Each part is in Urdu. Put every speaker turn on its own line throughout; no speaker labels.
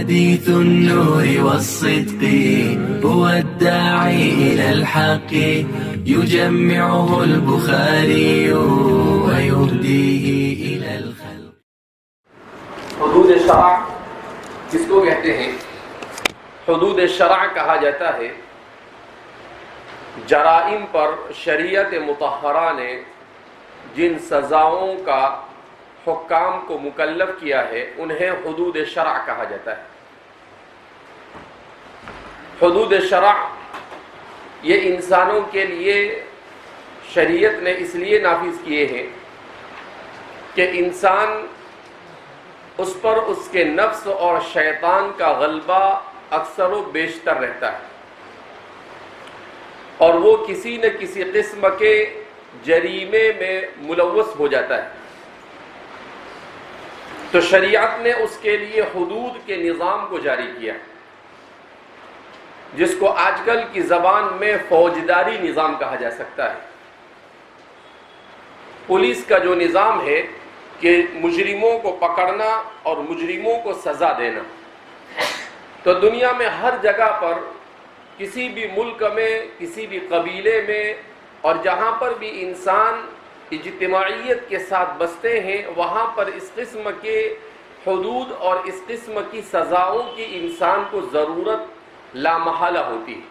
حديث النور والصدق هو الداعي إلى الحق يجمعه البخاري ويهديه إلى الخلق.
حدود شرع کس کو کہتے ہیں؟ حدود شرع کہا جاتا ہے جرائم پر شریعت مطہرہ نے جن سزاؤں کا حکام کو مکلف کیا ہے انہیں حدود شرع کہا جاتا ہے. حدود شرع یہ انسانوں کے لیے شریعت نے اس لیے نافذ کیے ہیں کہ انسان اس پر اس کے نفس اور شیطان کا غلبہ اکثر و بیشتر رہتا ہے اور وہ کسی نہ کسی قسم کے جریمے میں ملوث ہو جاتا ہے. تو شریعت نے اس کے لیے حدود کے نظام کو جاری کیا جس کو آج کل کی زبان میں فوجداری نظام کہا جا سکتا ہے. پولیس کا جو نظام ہے کہ مجرموں کو پکڑنا اور مجرموں کو سزا دینا، تو دنیا میں ہر جگہ پر کسی بھی ملک میں کسی بھی قبیلے میں اور جہاں پر بھی انسان اجتماعیت کے ساتھ بستے ہیں وہاں پر اس قسم کے حدود اور اس قسم کی سزاؤں کی انسان کو ضرورت لامحالہ ہوتی ہے.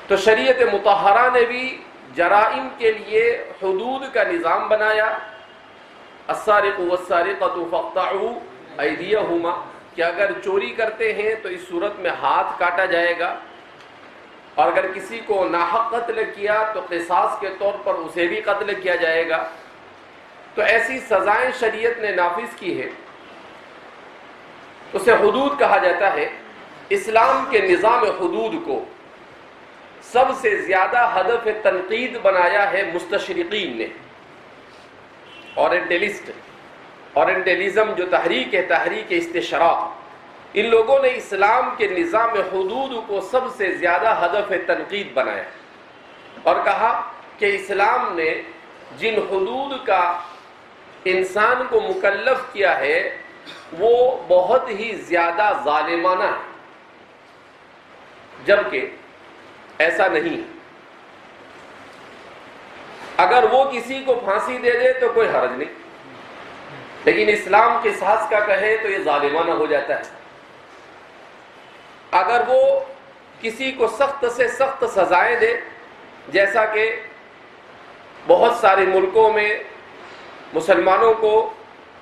تو شریعت مطہرہ نے بھی جرائم کے لیے حدود کا نظام بنایا. السارق والسارقۃ فاقطعوا ایدیہما، کہ اگر چوری کرتے ہیں تو اس صورت میں ہاتھ کاٹا جائے گا، اور اگر کسی کو ناحق قتل کیا تو قصاص کے طور پر اسے بھی قتل کیا جائے گا. تو ایسی سزائیں شریعت نے نافذ کی ہے، اسے حدود کہا جاتا ہے. اسلام کے نظام حدود کو سب سے زیادہ ہدف تنقید بنایا ہے مستشرقین نے. اورینٹلزم جو تحریک ہے، تحریک استشراق، ان لوگوں نے اسلام کے نظام حدود کو سب سے زیادہ ہدف تنقید بنایا اور کہا کہ اسلام نے جن حدود کا انسان کو مکلف کیا ہے وہ بہت ہی زیادہ ظالمانہ ہے، جبکہ ایسا نہیں. اگر وہ کسی کو پھانسی دے دے تو کوئی حرج نہیں، لیکن اسلام قصاص کا کہے تو یہ ظالمانہ ہو جاتا ہے. اگر وہ کسی کو سخت سے سخت سزائیں دے، جیسا کہ بہت سارے ملکوں میں مسلمانوں کو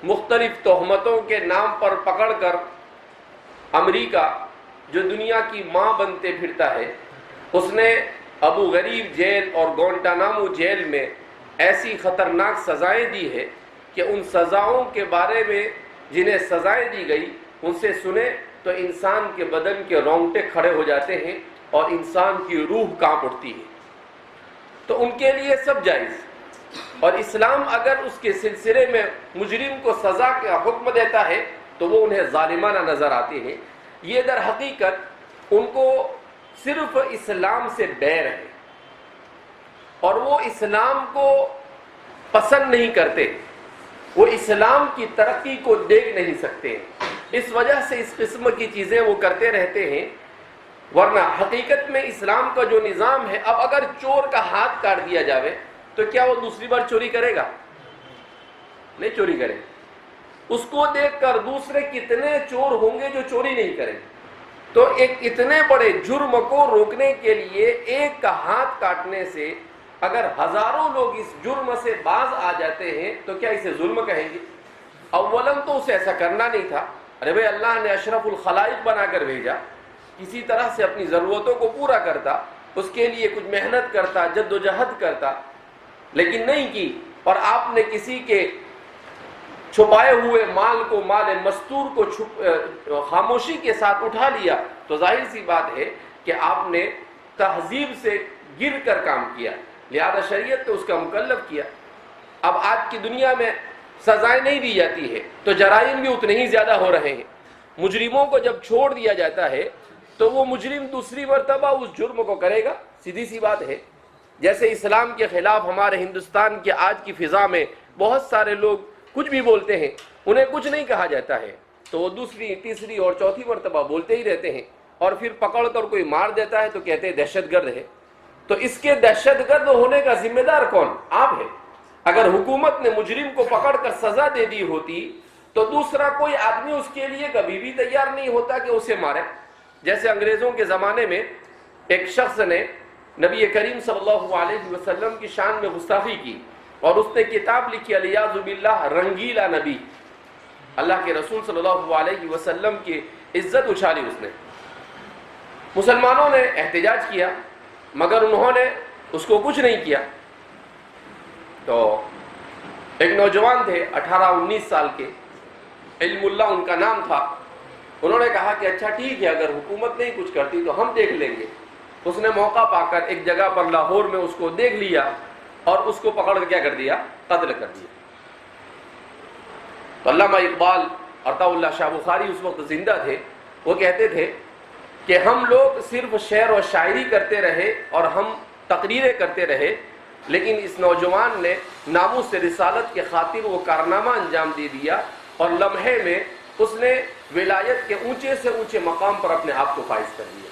مختلف تہمتوں کے نام پر پکڑ کر امریکہ جو دنیا کی ماں بنتے پھرتا ہے، اس نے ابو غریب جیل اور گوانٹانامو جیل میں ایسی خطرناک سزائیں دی ہے کہ ان سزاؤں کے بارے میں جنہیں سزائیں دی گئی ان سے سنے تو انسان کے بدن کے رونگٹے کھڑے ہو جاتے ہیں اور انسان کی روح کانپ اٹھتی ہے. تو ان کے لیے سب جائز، اور اسلام اگر اس کے سلسلے میں مجرم کو سزا کا حکم دیتا ہے تو وہ انہیں ظالمانہ نظر آتے ہیں. یہ در حقیقت ان کو صرف اسلام سے بیر ہے اور وہ اسلام کو پسند نہیں کرتے، وہ اسلام کی ترقی کو دیکھ نہیں سکتے. اس وجہ سے اس قسم کی چیزیں وہ کرتے رہتے ہیں. ورنہ حقیقت میں اسلام کا جو نظام ہے، اب اگر چور کا ہاتھ کاٹ دیا جاوے تو کیا وہ دوسری بار چوری کرے گا؟ نہیں چوری کرے. اس کو دیکھ کر دوسرے کتنے چور ہوں گے جو چوری نہیں کریں. تو ایک اتنے بڑے جرم کو روکنے کے لیے ایک کا ہاتھ کاٹنے سے اگر ہزاروں لوگ اس جرم سے باز آ جاتے ہیں تو کیا اسے ظلم کہیں گے؟ اولاً تو اسے ایسا کرنا نہیں تھا. ارے بھائی، اللہ نے اشرف الخلائق بنا کر بھیجا، کسی طرح سے اپنی ضرورتوں کو پورا کرتا، اس کے لیے کچھ محنت کرتا، جد و جہد کرتا، لیکن نہیں کی. اور آپ نے کسی کے چھپائے ہوئے مال کو، مال مستور کو خاموشی کے ساتھ اٹھا لیا، تو ظاہر سی بات ہے کہ آپ نے تہذیب سے گر کر کام کیا. لہذا شریعت تو اس کا مکلف کیا. اب آج کی دنیا میں سزائیں نہیں دی جاتی ہے تو جرائم بھی اتنے ہی زیادہ ہو رہے ہیں. مجرموں کو جب چھوڑ دیا جاتا ہے تو وہ مجرم دوسری مرتبہ اس جرم کو کرے گا. سیدھی سی بات ہے. جیسے اسلام کے خلاف ہمارے ہندوستان کے آج کی فضا میں بہت سارے لوگ کچھ بھی بولتے ہیں، انہیں کچھ نہیں کہا جاتا ہے. تو وہ دوسری تیسری اور چوتھی مرتبہ بولتے ہی رہتے ہیں، اور پھر پکڑ کر کوئی مار دیتا ہے تو کہتے ہیں دہشت گرد ہے. تو اس کے دہشت گرد ہونے کا ذمہ دار کون؟ آپ ہیں. اگر حکومت نے مجرم کو پکڑ کر سزا دے دی ہوتی تو دوسرا کوئی آدمی اس کے لیے کبھی بھی تیار نہیں ہوتا کہ اسے مارے. جیسے انگریزوں کے زمانے میں ایک شخص نے نبی کریم صلی اللہ علیہ وسلم کی شان میں گستاخی کی، اور اس نے کتاب لکھی الیاذ باللہ رنگیلا نبی، اللہ کے رسول صلی اللہ علیہ وسلم کی عزت اچھالی اس نے. مسلمانوں نے احتجاج کیا مگر انہوں نے اس کو کچھ نہیں کیا. تو ایک نوجوان تھے 18-19 سال کے، علم اللہ ان کا نام تھا. انہوں نے کہا کہ اچھا ٹھیک ہے، اگر حکومت نہیں کچھ کرتی تو ہم دیکھ لیں گے. اس نے موقع پا کر ایک جگہ پر لاہور میں اس کو دیکھ لیا اور اس کو پکڑ کر کیا کر دیا؟ قتل کر دیا. تو علامہ اقبال عطا اللہ شاہ بخاری اس وقت زندہ تھے. وہ کہتے تھے کہ ہم لوگ صرف شعر و شاعری کرتے رہے اور ہم تقریریں کرتے رہے، لیکن اس نوجوان نے ناموس رسالت کے خاطر وہ کارنامہ انجام دے دیا، اور لمحے میں اس نے ولایت کے اونچے سے اونچے مقام پر اپنے آپ کو فائز کر دیا.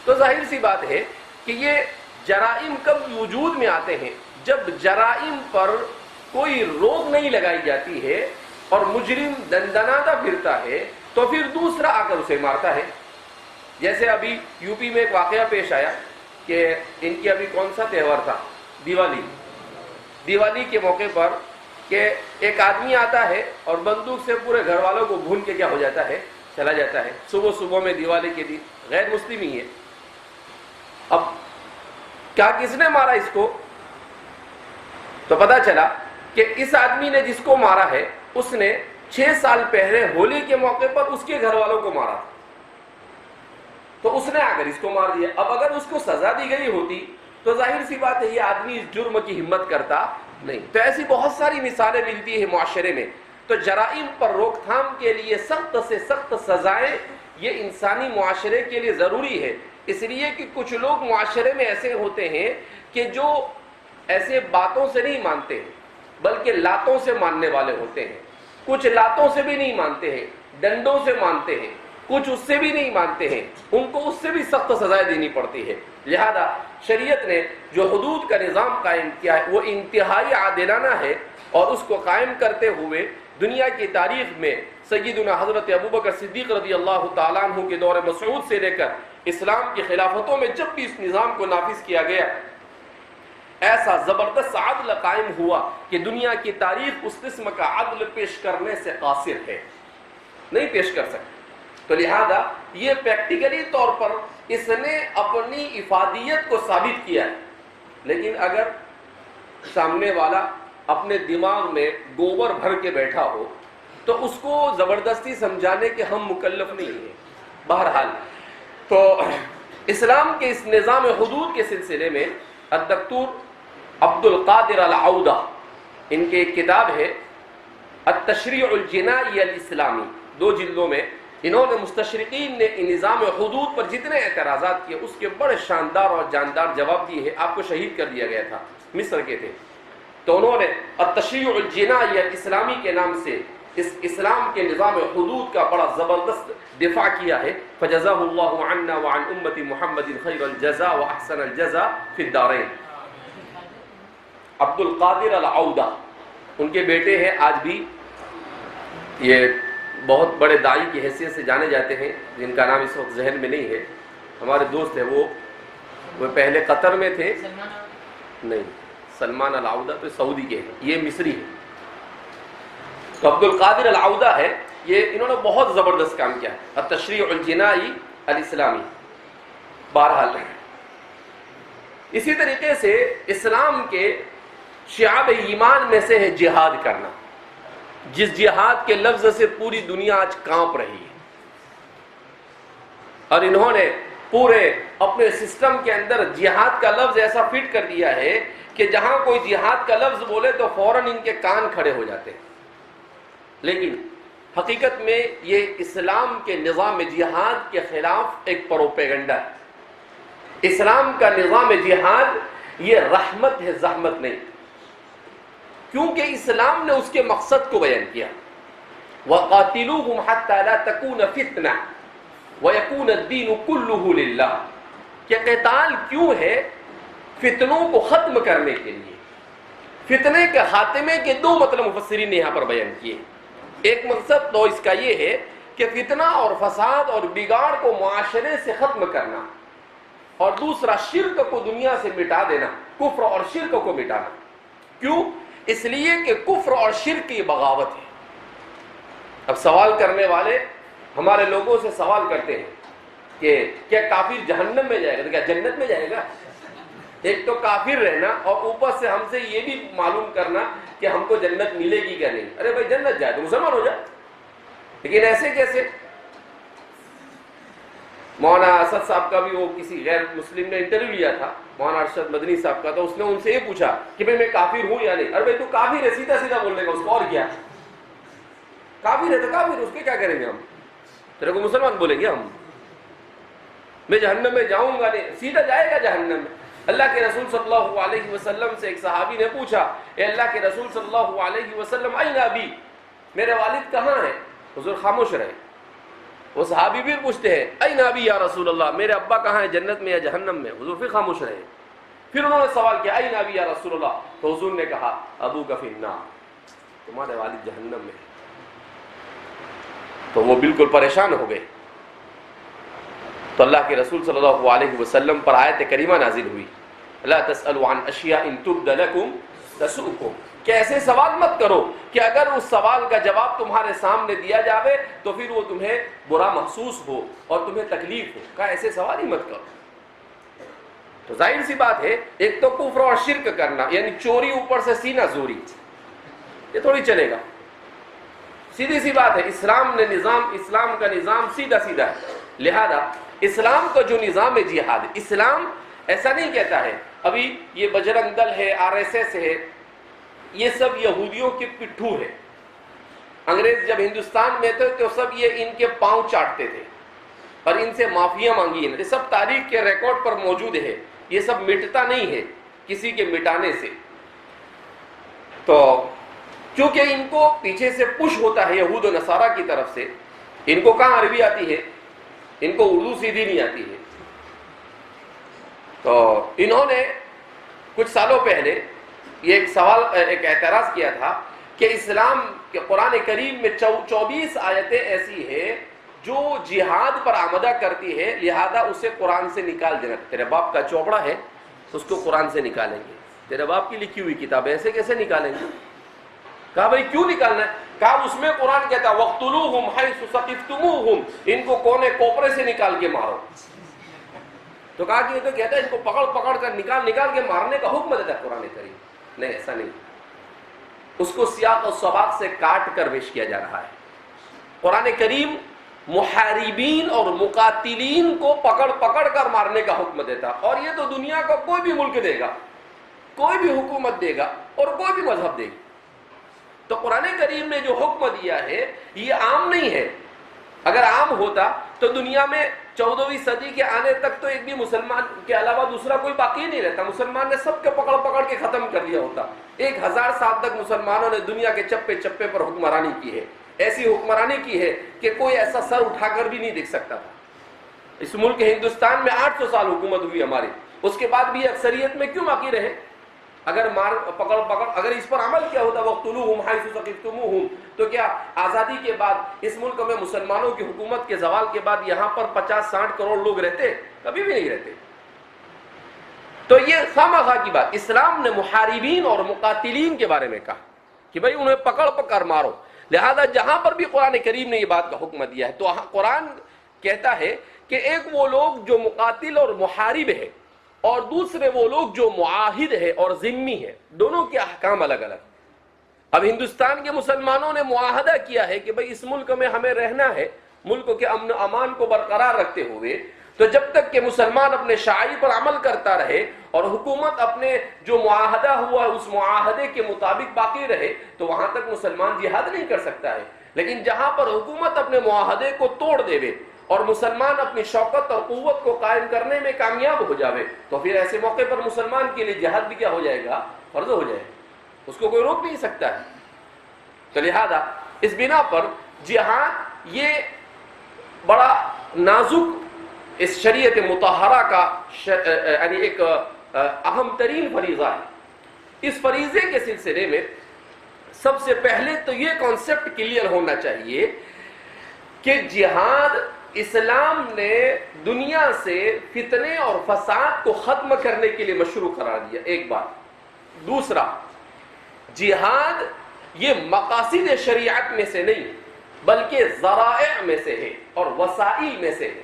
تو ظاہر سی بات ہے کہ یہ جرائم کب وجود میں آتے ہیں؟ جب جرائم پر کوئی روک نہیں لگائی جاتی ہے اور مجرم دندناتا پھرتا ہے تو پھر دوسرا آ کر اسے مارتا ہے. جیسے ابھی یو پی میں ایک واقعہ پیش آیا کہ ان کی ابھی کون سا تہوار تھا؟ دیوالی کے موقع پر کہ ایک آدمی آتا ہے اور بندوق سے پورے گھر والوں کو بھون کے کیا ہو جاتا ہے؟ چلا جاتا ہے. صبح میں دیوالی کے دن غیر مسلم ہی ہے. اب کیا کس نے مارا اس کو؟ تو پتا چلا کہ اس آدمی نے جس کو مارا ہے اس نے 6 سال پہلے ہولی کے موقع پر اس کے گھر والوں کو مارا تھا. تو اس نے آ کر اس کو مار دیا. اب اگر اس کو سزا دی گئی ہوتی تو ظاہر سی بات ہے یہ آدمی اس جرم کی ہمت کرتا نہیں. تو ایسی بہت ساری مثالیں ملتی ہیں معاشرے میں. تو جرائم پر روک تھام کے لیے سخت سے سخت سزائیں یہ انسانی معاشرے کے لیے ضروری ہے. اس لیے کہ کچھ لوگ معاشرے میں ایسے ہوتے ہیں کہ جو ایسے باتوں سے نہیں مانتے ہیں بلکہ لاتوں سے ماننے والے ہوتے ہیں. کچھ لاتوں سے بھی نہیں مانتے ہیں، ڈنڈوں سے مانتے ہیں. کچھ اس سے بھی نہیں مانتے ہیں، ان کو اس سے بھی سخت سزائیں دینی پڑتی ہے. لہذا شریعت نے جو حدود کا نظام قائم کیا ہے وہ انتہائی عادلانہ ہے، اور اس کو قائم کرتے ہوئے دنیا کی تاریخ میں سیدنا حضرت ابوبکر صدیق رضی اللہ تعالیٰ عنہ کے دور مسعود سے لے کر اسلام کی خلافتوں میں جب بھی اس نظام کو نافذ کیا گیا ایسا زبردست عدل قائم ہوا کہ دنیا کی تاریخ اس قسم کا عدل پیش کرنے سے قاصر ہے، نہیں پیش کر سکتی. تو لہذا یہ پریکٹیکلی طور پر اس نے اپنی افادیت کو ثابت کیا ہے. لیکن اگر سامنے والا اپنے دماغ میں گوبر بھر کے بیٹھا ہو تو اس کو زبردستی سمجھانے کے ہم مکلف نہیں ہیں. بہرحال تو اسلام کے اس نظام حدود کے سلسلے میں الدکتور عبد القادر العودہ ان کی ایک کتاب ہے التشریع الجنائی الاسلامی، 2 جلدوں میں انہوں نے مستشرقین نے نظام حدود پر جتنے اعتراضات کیے اس کے بڑے شاندار اور جاندار جواب دیے ہیں. آپ کو شہید کر دیا گیا تھا، مصر کے تھے. تو انہوں نے التشریع الجنائی الاسلامی کے نام سے اس اسلام کے نظام حدود کا بڑا زبردست دفاع کیا ہے. فجزاہ اللہ عنا وعن امت محمد خیر الجزاء واحسن الجزاء فی الدارین. عبد القادر العودہ ان کے بیٹے ہیں، آج بھی یہ بہت بڑے داعی کی حیثیت سے جانے جاتے ہیں، جن کا نام اس وقت ذہن میں نہیں ہے. ہمارے دوست ہیں، وہ پہلے قطر میں تھے. نہیں، سلمان العودہ تو سعودی کے ہیں، یہ مصری ہے. تو عبد القادر العودہ ہے، یہ انہوں نے بہت زبردست کام کیا ہے، التشریع الجنائی الاسلامی. بہرحال اسی طریقے سے اسلام کے شعاب ایمان میں سے ہے جہاد کرنا، جس جہاد کے لفظ سے پوری دنیا آج کانپ رہی ہے. اور انہوں نے پورے اپنے سسٹم کے اندر جہاد کا لفظ ایسا فٹ کر دیا ہے کہ جہاں کوئی جہاد کا لفظ بولے تو فوراً ان کے کان کھڑے ہو جاتے ہیں. لیکن حقیقت میں یہ اسلام کے نظام جہاد کے خلاف ایک پروپیگنڈا ہے. اسلام کا نظام جہاد یہ رحمت ہے، زحمت نہیں، کیونکہ اسلام نے اس کے مقصد کو بیان کیا. وَقَاتِلُوهُمْ حَتَّى لَا تَكُونَ فِتْنَةٌ وَيَكُونَ الدِّينُ كُلُّهُ لِلَّهِ کہ قتال کیوں ہے؟ فتنوں کو ختم کرنے کے لیے. فتنے کے خاتمے کے دو مطلب مفسرین نے یہاں پر بیان کیے. ایک مقصد تو اس کا یہ ہے کہ فتنہ اور فساد اور بگاڑ کو معاشرے سے ختم کرنا، اور دوسرا شرک کو دنیا سے مٹا دینا، کفر اور شرک کو مٹانا. کیوں؟ اس لیے کہ کفر اور شرک کی بغاوت ہے. اب سوال کرنے والے ہمارے لوگوں سے سوال کرتے ہیں کہ کیا کافر جہنم میں جائے گا تو کیا جنت میں جائے گا؟ ایک تو کافر رہنا اور اوپر سے ہم سے یہ بھی معلوم کرنا کہ ہم کو جنت ملے گی کیا نہیں. ارے بھائی جنت جائے تو مسلمان ہو جائے. لیکن ایسے کیسے؟ مولانا اسد صاحب کا بھی وہ کسی غیر مسلم نے انٹرویو لیا تھا، مولانا ارشد مدنی صاحب کا، تو اس نے ان سے یہ پوچھا کہ بھائی میں کافر ہوں یا نہیں. ارے بھائی تو کافر ہے، سیدھا سیدھا بولنے کا، اس کو اور کیا؟ کافر ہے تو کافر، اس کے کیا کریں گے ہم؟ تیرے کو مسلمان بولیں گے ہم؟ میں جہنم میں جاؤں گا نہیں، سیدھا جائے گا جہنم میں. اللہ کے رسول صلی اللہ علیہ وسلم سے ایک صحابی نے پوچھا، اے اللہ کے رسول صلی اللہ علیہ وسلم این ابی، میرے والد کہاں ہیں؟ حضور خاموش رہے. وہ صحابی بھی پوچھتے ہیں این ابی یا رسول اللہ، میرے ابا کہاں ہیں، جنت میں یا جہنم میں؟ حضور پھر خاموش رہے. پھر انہوں نے سوال کیا این ابی یا رسول اللہ، تو حضور نے کہا ابوک فی النار، تمہارے والد جہنم میں. تو وہ بالکل پریشان ہو گئے. تو اللہ کے رسول صلی اللہ علیہ وسلم پر آیت کریمہ نازل ہوئی، لا تسألوا عن اشیاء ان تبد لکم تسؤکم، کہ ایسے سوال مت کرو کہ اگر اس سوال کا جواب تمہارے سامنے دیا جاوے تو پھر وہ تمہیں برا محسوس ہو اور تمہیں تکلیف ہو. کہا ایسے سوال ہی مت کرو. تو ظاہر سی بات ہے، ایک تو کفر اور شرک کرنا، یعنی چوری اوپر سے سینہ زوری، یہ تھوڑی چلے گا. سیدھی سی بات ہے، اسلام کا نظام سیدھا سیدھا ہے. لہذا اسلام کا جو نظام ہے جہاد، اسلام ایسا نہیں کہتا ہے ابھی یہ بجرنگ دل ہے، RSS ہے، یہ سب یہودیوں کے پٹھو ہے. انگریز جب ہندوستان میں تھے تو سب یہ ان کے پاؤں چاٹتے تھے اور ان سے معافیاں مانگی ہیں. یہ سب تاریخ کے ریکارڈ پر موجود ہے، یہ سب مٹتا نہیں ہے کسی کے مٹانے سے. تو چونکہ ان کو پیچھے سے پش ہوتا ہے یہود و نصارہ کی طرف سے. ان کو کہاں عربی آتی ہے، ان کو اردو سیدھی نہیں آتی ہے. تو انہوں نے کچھ سالوں پہلے یہ ایک اعتراض کیا تھا کہ اسلام کے قرآن کریم میں 24 آیتیں ایسی ہیں جو جہاد پر آمدہ کرتی ہے، لہذا اسے قرآن سے نکال دینا. تیرے باپ کا چوپڑا ہے اس کو قرآن سے نکالیں گے، تیرے باپ کی لکھی ہوئی کتاب ایسے کیسے نکالیں گے؟ کہا بھائی کیوں نکالنا ہے؟ کہا اس میں قرآن کہتا ہے وَاقْتُلُوهُمْ حَيْثُ ثَقِفْتُمُوهُمْ، ان کو کونے کوپرے سے نکال کے مارو. تو کہا کہ یہ تو کہتا ہے ان کو پکڑ کر نکال کے مارنے کا حکم دیتا ہے قرآن کریم. نہیں، ایسا نہیں. اس کو سیاق اور سباق سے کاٹ کر پیش کیا جا رہا ہے. قرآن کریم محاربین اور مقاتلین کو پکڑ کر مارنے کا حکم دیتا، اور یہ تو دنیا کا کوئی بھی ملک دے گا، کوئی بھی حکومت دے گا اور کوئی بھی مذہب دے گا. تو قرآن کریم نے جو حکم دیا ہے یہ عام نہیں ہے. اگر عام ہوتا تو دنیا میں 14ویں صدی کے آنے تک تو ایک بھی مسلمان کے علاوہ دوسرا کوئی باقی نہیں رہتا. مسلمان نے سب کے پکڑ کے ختم کر دیا ہوتا. 1000 سال تک مسلمانوں نے دنیا کے چپے پر حکمرانی کی ہے. ایسی حکمرانی کی ہے کہ کوئی ایسا سر اٹھا کر بھی نہیں دیکھ سکتا تھا. اس ملک ہندوستان میں 800 سال حکومت ہوئی ہماری، اس کے بعد بھی اکثریت میں کیوں باقی رہے؟ اگر اگر اس پر عمل کیا ہوتا وَاقْتُلُوهُمْ حَيْثُ ثَقِفْتُمُوهُمْ، تو کیا آزادی کے بعد اس ملک میں مسلمانوں کی حکومت کے زوال کے بعد یہاں پر 50-60 کروڑ لوگ رہتے؟ کبھی بھی نہیں رہتے. تو یہ خامخواہ کی بات. اسلام نے محاربین اور مقاتلین کے بارے میں کہا کہ بھائی انہیں پکڑ مارو. لہذا جہاں پر بھی قرآن کریم نے یہ بات کا حکم دیا ہے تو قرآن کہتا ہے کہ ایک وہ لوگ جو مقاتل اور محارب ہے اور دوسرے وہ لوگ جو معاہد ہے اور ذمی ہے، دونوں کے احکام الگ الگ. اب ہندوستان کے مسلمانوں نے معاہدہ کیا ہے کہ بھئی اس ملک میں ہمیں رہنا ہے، ملک کے امن و امان کو برقرار رکھتے ہوئے. تو جب تک کہ مسلمان اپنے شاعری پر عمل کرتا رہے اور حکومت اپنے جو معاہدہ ہوا اس معاہدے کے مطابق باقی رہے تو وہاں تک مسلمان جہاد نہیں کر سکتا ہے. لیکن جہاں پر حکومت اپنے معاہدے کو توڑ دے اور مسلمان اپنی شوکت اور قوت کو قائم کرنے میں کامیاب ہو جاوے تو پھر ایسے موقع پر مسلمان کے لیے جہاد بھی کیا ہو جائے گا؟ فرض ہو جائے گا. اس کو کوئی روک نہیں سکتا ہے. تو لہذا اس بنا پر جہاد یہ بڑا نازک اس شریعت مطہرہ کا یعنی ایک اہم ترین فریضہ ہے۔ اس فریضے کے سلسلے میں سب سے پہلے تو یہ کانسیپٹ کلیئر ہونا چاہیے کہ جہاد اسلام نے دنیا سے فتنے اور فساد کو ختم کرنے کے لیے مشروع قرار دیا، ایک بات۔ دوسرا، جہاد یہ مقاصد شریعت میں سے نہیں بلکہ ذرائع میں سے ہے اور وسائل میں سے ہے۔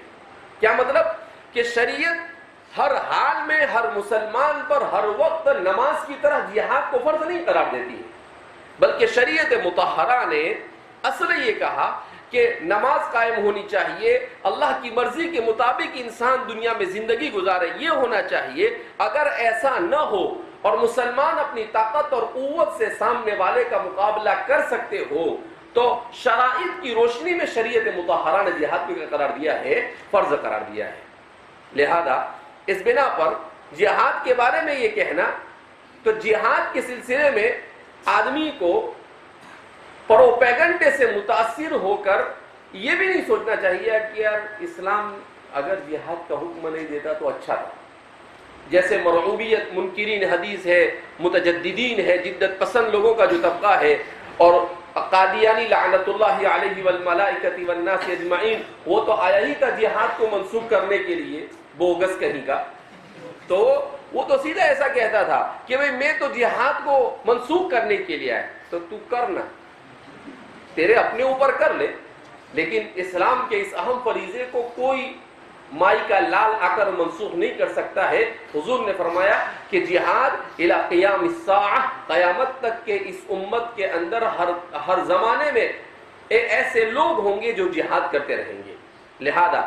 کیا مطلب؟ کہ شریعت ہر حال میں ہر مسلمان پر ہر وقت نماز کی طرح جہاد کو فرض نہیں قرار دیتی ہے، بلکہ شریعت مطہرہ نے اصل یہ کہا کہ نماز قائم ہونی چاہیے، اللہ کی مرضی کے مطابق انسان دنیا میں زندگی گزارے، یہ ہونا چاہیے۔ اگر ایسا نہ ہو اور مسلمان اپنی طاقت اور قوت سے سامنے والے کا مقابلہ کر سکتے ہو تو شرائط کی روشنی میں شریعت مطہرہ نے جہاد کو قرار دیا ہے، فرض قرار دیا ہے۔ لہذا اس بنا پر جہاد کے بارے میں یہ کہنا، تو جہاد کے سلسلے میں آدمی کو پروپیگنڈے سے متاثر ہو کر یہ بھی نہیں سوچنا چاہیے کہ یار اسلام اگر جہاد کا حکم نہیں دیتا تو اچھا تھا۔ جیسے مرعوبیت منکرین حدیث ہے، متجددین ہے، جدت پسند لوگوں کا جو طبقہ ہے، اور قادیانی لعنت اللہ علیہ والملائکۃ والناس اجمعین، وہ تو آیا ہی تھا جہاد کو منسوخ کرنے کے لیے، بوگس کہیں کا۔ تو وہ تو سیدھا ایسا کہتا تھا کہ بھئی میں تو جہاد کو منسوخ کرنے کے لیے آیا، تو کرنا، تیرے اپنے اوپر کر لے، لیکن اسلام کے اس اہم فریضے کو کوئی مائی کا لال آ کر منسوخ نہیں کر سکتا ہے۔ حضور نے فرمایا کہ جہاد الی قیام الساعہ، قیامت تک کے اس امت کے اندر ہر زمانے میں ایسے لوگ ہوں گے جو جہاد کرتے رہیں گے۔ لہذا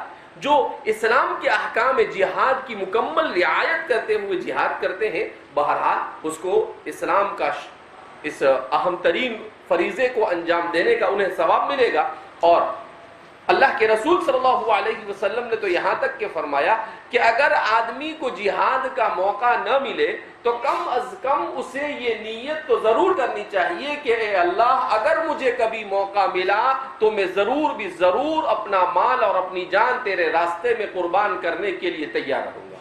جو اسلام کے احکام جہاد کی مکمل رعایت کرتے ہوئے جہاد کرتے ہیں، بہرحال اس کو اسلام کا اس اہم ترین فریضے کو انجام دینے کا انہیں ثواب ملے گا۔ اور اللہ کے رسول صلی اللہ علیہ وسلم نے تو یہاں تک کہ فرمایا کہ اگر آدمی کو جہاد کا موقع نہ ملے تو کم از کم اسے یہ نیت تو ضرور کرنی چاہیے کہ اے اللہ اگر مجھے کبھی موقع ملا تو میں ضرور بھی ضرور اپنا مال اور اپنی جان تیرے راستے میں قربان کرنے کے لیے تیار رہوں گا۔